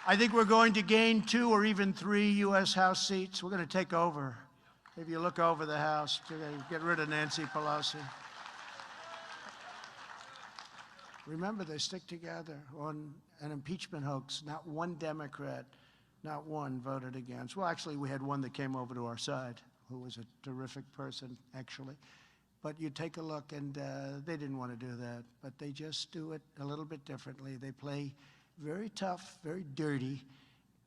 I think we're going to gain 2 or even 3 U.S. House seats. We're going to take over. If you look over the House, to get rid of Nancy Pelosi. Remember, they stick together on an impeachment hoax. Not one Democrat, not one voted against. Well, actually, we had one that came over to our side, who was a terrific person, actually. But you take a look, and they didn't want to do that. But they just do it a little bit differently. They play very tough, very dirty,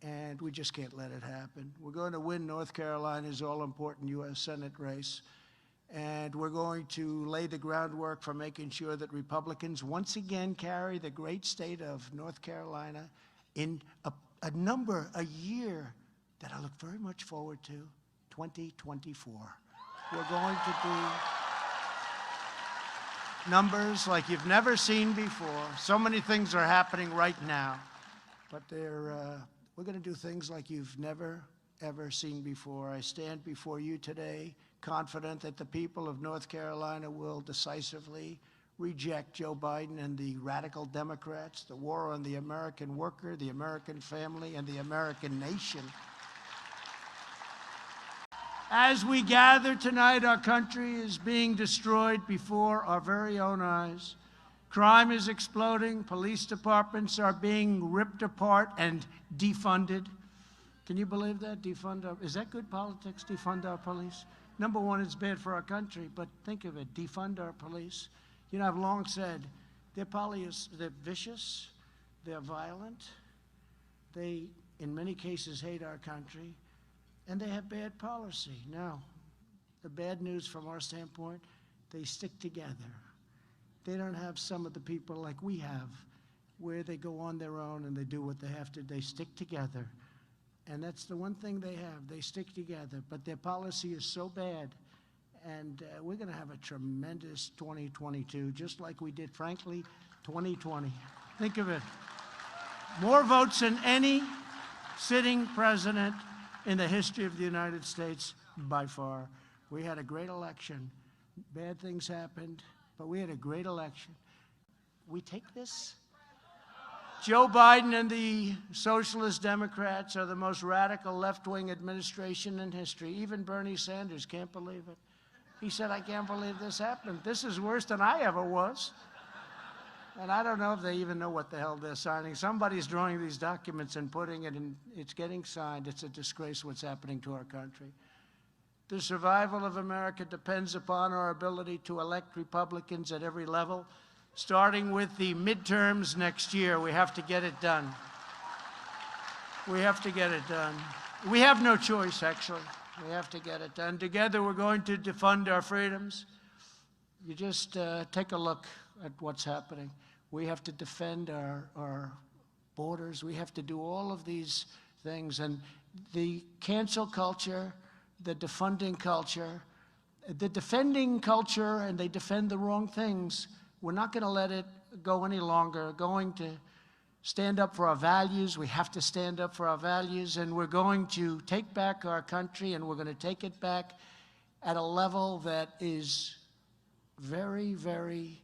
and we just can't let it happen. We're going to win North Carolina's all-important U.S. Senate race, and we're going to lay the groundwork for making sure that Republicans once again carry the great state of North Carolina in a year that I look very much forward to, 2024. We're going to do numbers like you've never seen before. So many things are happening right now, but we're going to do things like you've never, ever seen before. I stand before you today confident that the people of North Carolina will decisively reject Joe Biden and the radical Democrats, the war on the American worker, the American family, and the American nation. As we gather tonight, our country is being destroyed before our very own eyes. Crime is exploding. Police departments are being ripped apart and defunded. Can you believe that? Is that good politics, defund our police? Number one, it's bad for our country, but think of it, defund our police. You know, I've long said they're vicious, they're violent, they, in many cases, hate our country, and they have bad policy. Now, the bad news from our standpoint, they stick together. They don't have some of the people like we have, where they go on their own and they do what they have to. They stick together. And that's the one thing they have. They stick together. But their policy is so bad. And we're going to have a tremendous 2022, just like we did, frankly, 2020. Think of it. More votes than any sitting president in the history of the United States, by far. We had a great election. Bad things happened, but we had a great election. We take this. Joe Biden and the Socialist Democrats are the most radical left-wing administration in history. Even Bernie Sanders can't believe it. He said, I can't believe this happened. This is worse than I ever was. And I don't know if they even know what the hell they're signing. Somebody's drawing these documents and putting it in, it's getting signed. It's a disgrace what's happening to our country. The survival of America depends upon our ability to elect Republicans at every level, starting with the midterms next year. We have to get it done. We have to get it done. We have no choice, actually. We have to get it done. Together, we're going to defund our freedoms. You just take a look at what's happening. We have to defend our borders. We have to do all of these things. And the cancel culture, the defunding culture, the defending culture, and they defend the wrong things. We're not going to let it go any longer. We're going to stand up for our values. We have to stand up for our values, and we're going to take back our country, and we're going to take it back at a level that is very, very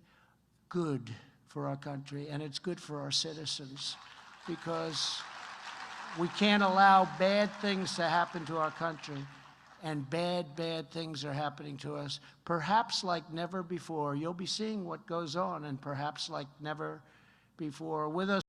good for our country, and it's good for our citizens, because we can't allow bad things to happen to our country. And bad things are happening to us, perhaps like never before. You'll be seeing what goes on, and perhaps like never before. With us